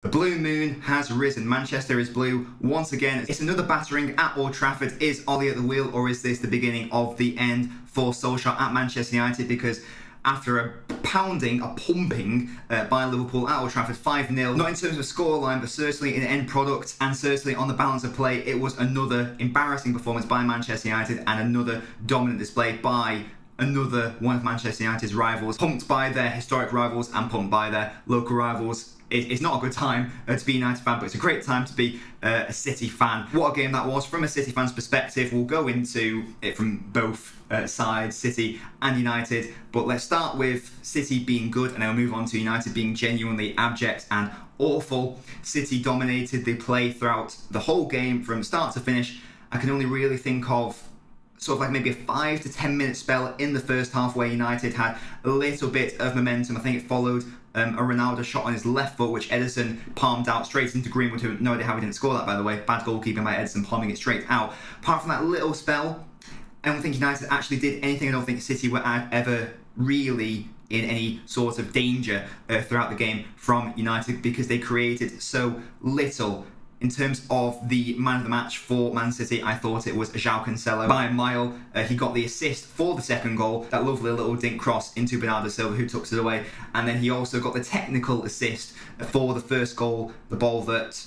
The blue moon has risen. Manchester is blue once again. It's another battering at Old Trafford. Is Ollie at the wheel, or is this the beginning of the end for Solskjaer at Manchester United? Because after a pumping by Liverpool at Old Trafford 5-0, not in terms of scoreline, but certainly in end product and certainly on the balance of play, it was another embarrassing performance by Manchester United and another dominant display by another one of Manchester United's rivals, pumped by their historic rivals and pumped by their local rivals. It's not a good time to be a United fan, but it's a great time to be a City fan. What a game that was from a City fan's perspective. We'll go into it from both sides, City and United, but let's start with City being good and then we'll move on to United being genuinely abject and awful. City dominated the play throughout the whole game from start to finish. I can only really think of sort of like maybe a 5 to 10 minute spell in the first half where United had a little bit of momentum. I think it followed a Ronaldo shot on his left foot, which Ederson palmed out straight into Greenwood, who no idea how he didn't score that, by the way. Bad goalkeeping by Ederson, palming it straight out. Apart from that little spell, I don't think United actually did anything. I don't think City were ever really in any sort of danger throughout the game from United because they created so little. In terms of the man of the match for Man City, I thought it was João Cancelo by a mile. He got the assist for the second goal, that lovely little dink cross into Bernardo Silva, who tucks it away. And then he also got the technical assist for the first goal, the ball that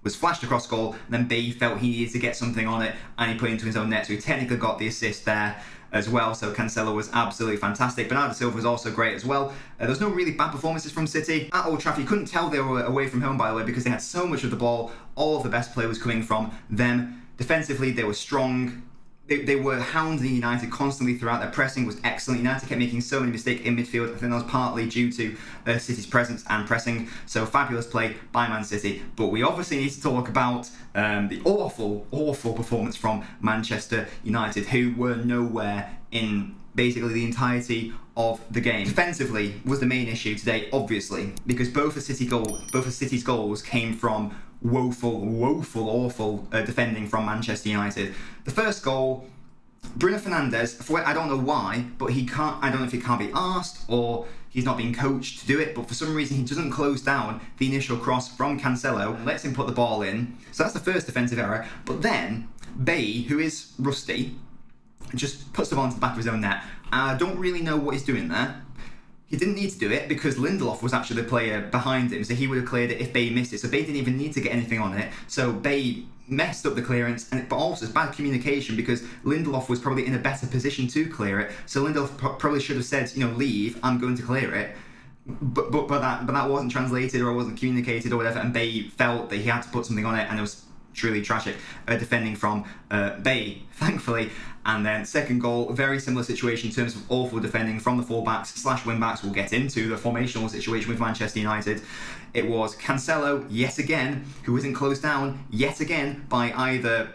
was flashed across goal, and then B felt he needed to get something on it, and he put it into his own net, so he technically got the assist there as well. So Cancelo was absolutely fantastic. Bernardo Silva was also great as well. There was no really bad performances from City. At Old Trafford, you couldn't tell they were away from home, by the way, because they had so much of the ball. All of the best play was coming from them. Defensively, they were strong. They were hounding United constantly throughout. Their pressing was excellent. United kept making so many mistakes in midfield. I think that was partly due to City's presence and pressing. So fabulous play by Man City. But we obviously need to talk about the awful performance from Manchester United, who were nowhere in basically the entirety of the game. Defensively was the main issue today, obviously, because both of City's goals came from awful defending from Manchester United. The first goal, Bruno Fernandes, I don't know why, but he can't. I don't know if he can't be asked or he's not being coached to do it, but for some reason he doesn't close down the initial cross from Cancelo and lets him put the ball in. So that's the first defensive error. But then Bay, who is rusty, just puts the ball into the back of his own net. I don't really know what he's doing there. He didn't need to do it because Lindelof was actually the player behind him, so he would have cleared it if Bay missed it. So Bay didn't even need to get anything on it. So Bay messed up the clearance, but also it's bad communication because Lindelof was probably in a better position to clear it. So Lindelof probably should have said, leave, I'm going to clear it. But that wasn't translated or wasn't communicated or whatever, and Bay felt that he had to put something on it, and it was truly tragic defending from Bay, thankfully. And then second goal, very similar situation in terms of awful defending from the fullbacks / wing-backs. We'll get into the formational situation with Manchester United. It was Cancelo, yet again, who isn't closed down, yet again, by either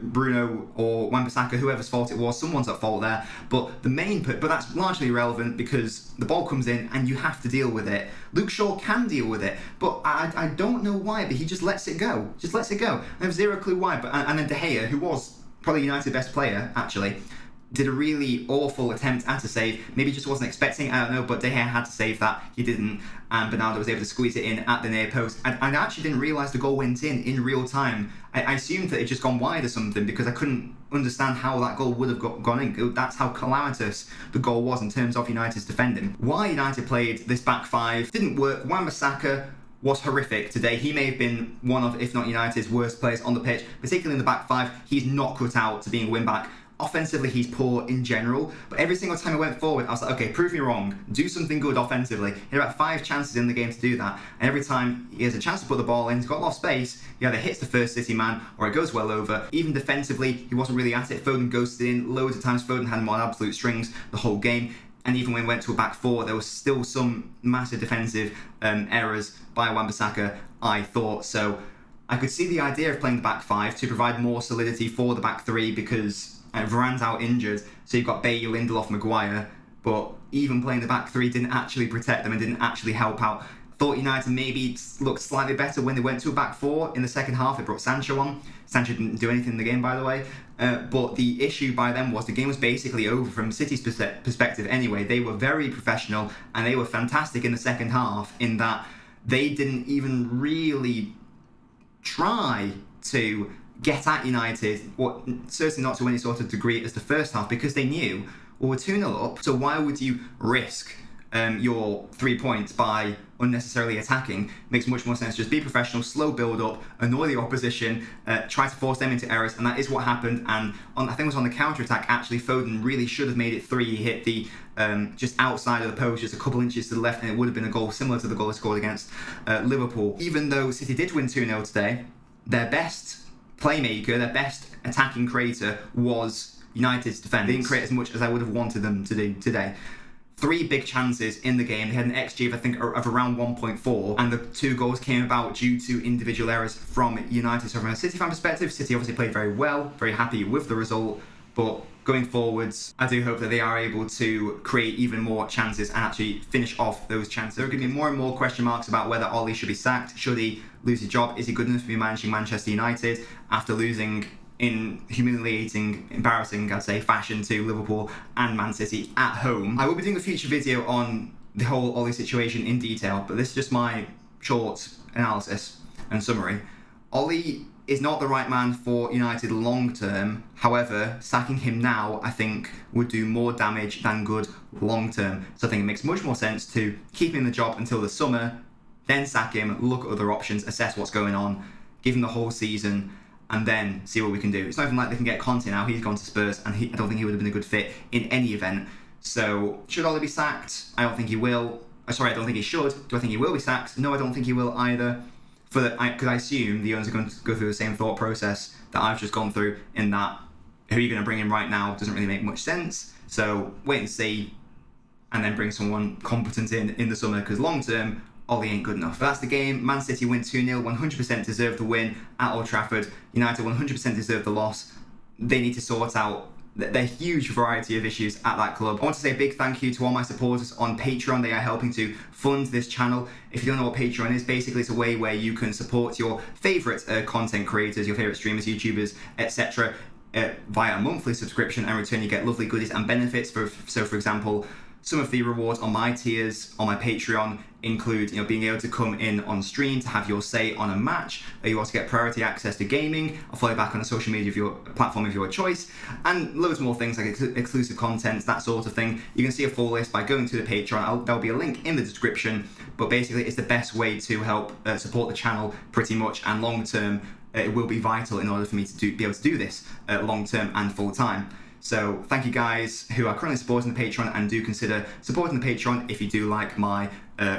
Bruno or Wan-Bissaka, whoever's fault it was. Someone's at fault there. But that's largely irrelevant because the ball comes in and you have to deal with it. Luke Shaw can deal with it, but I don't know why, but he just lets it go. I have zero clue why. And then De Gea, who was probably United's best player, actually, did a really awful attempt at a save. Maybe he just wasn't expecting, I don't know, but De Gea had to save that. He didn't, and Bernardo was able to squeeze it in at the near post. And I actually didn't realise the goal went in real time. I assumed that it just gone wide or something because I couldn't understand how that goal would have gone in. That's how calamitous the goal was in terms of United's defending. Why United played this back five didn't work. Wan-Bissaka was horrific today. He may have been one of, if not United's worst players on the pitch, particularly in the back five. He's not cut out to being a wing-back. Offensively, he's poor in general, but every single time I went forward, I was like, okay, prove me wrong. Do something good offensively. He had about 5 chances in the game to do that, and every time he has a chance to put the ball in, he's got a lot of space, he either hits the first City man, or it goes well over. Even defensively, he wasn't really at it. Foden ghosted in. Loads of times Foden had him on absolute strings the whole game. And even when we went to a back four, there was still some massive defensive errors by Wan-Bissaka, I thought. So I could see the idea of playing the back five to provide more solidity for the back three because Varane's out injured, so you've got Bailey, Lindelof, Maguire, but even playing the back three didn't actually protect them and didn't actually help out. Thought United maybe looked slightly better when they went to a back four in the second half. They brought Sancho on. Sancho didn't do anything in the game, by the way. But the issue by them was the game was basically over from City's perspective anyway. They were very professional and they were fantastic in the second half in that they didn't even really try to get at United, or certainly not to any sort of degree as the first half, because they knew, well, we're 2-0 up, so why would you risk your 3 points by unnecessarily attacking? Makes much more sense. Just be professional, slow build up, annoy the opposition, try to force them into errors, and that is what happened. And I think it was on the counter attack, actually, Foden really should have made it 3. He hit the just outside of the post, just a couple inches to the left, and it would have been a goal similar to the goal he scored against Liverpool. Even though City did win 2-0 today, their best playmaker, their best attacking creator was United's defence. They didn't create as much as I would have wanted them to do today. 3 big chances in the game. They had an XG of, I think, of around 1.4, and the 2 goals came about due to individual errors from United. So from a City fan perspective, City obviously played very well, very happy with the result, but going forwards, I do hope that they are able to create even more chances and actually finish off those chances. There are going to be more and more question marks about whether Ollie should be sacked. Should he lose his job? Is he good enough to be managing Manchester United after losing in humiliating, embarrassing, I'd say, fashion to Liverpool and Man City at home? I will be doing a future video on the whole Ollie situation in detail, but this is just my short analysis and summary. Ollie is not the right man for United long term. However, sacking him now, I think, would do more damage than good long term. So I think it makes much more sense to keep him in the job until the summer, then sack him, look at other options, assess what's going on, give him the whole season, and then see what we can do. It's not even like they can get Conte now. He's gone to Spurs, and I don't think he would have been a good fit in any event. So, should Ollie be sacked? I don't think he will. Sorry, I don't think he should. Do I think he will be sacked? No, I don't think he will either. Because I assume the owners are going to go through the same thought process that I've just gone through, in that who you're going to bring in right now doesn't really make much sense. So wait and see, and then bring someone competent in the summer, because long term, Ollie ain't good enough. But that's the game. Man City win 2-0, 100% deserve the win at Old Trafford. United 100% deserve the loss. They need to sort out their huge variety of issues at that club. I want to say a big thank you to all my supporters on Patreon. They are helping to fund this channel. If you don't know what Patreon is, basically it's a way where you can support your favourite content creators, your favourite streamers, YouTubers, etc. Via a monthly subscription, and in return you get lovely goodies and benefits. So for example, some of the rewards on my tiers on my Patreon include, being able to come in on stream to have your say on a match. You also get priority access to gaming. I'll follow you back on a social media of your platform of your choice, and loads more things like exclusive content, that sort of thing. You can see a full list by going to the Patreon. There'll be a link in the description, but basically it's the best way to help support the channel pretty much, and long term it will be vital in order for me to be able to do this long term and full time. So thank you guys who are currently supporting the Patreon, and do consider supporting the Patreon if you do like my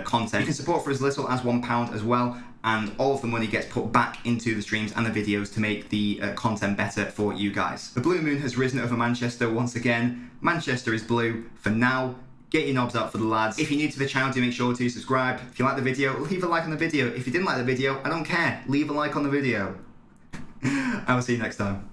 content. You can support for as little as £1 as well, and all of the money gets put back into the streams and the videos to make the content better for you guys. The blue moon has risen over Manchester once again. Manchester is blue for now. Get your knobs out for the lads. If you're new to the channel, do make sure to subscribe. If you like the video, leave a like on the video. If you didn't like the video, I don't care. Leave a like on the video. I will see you next time.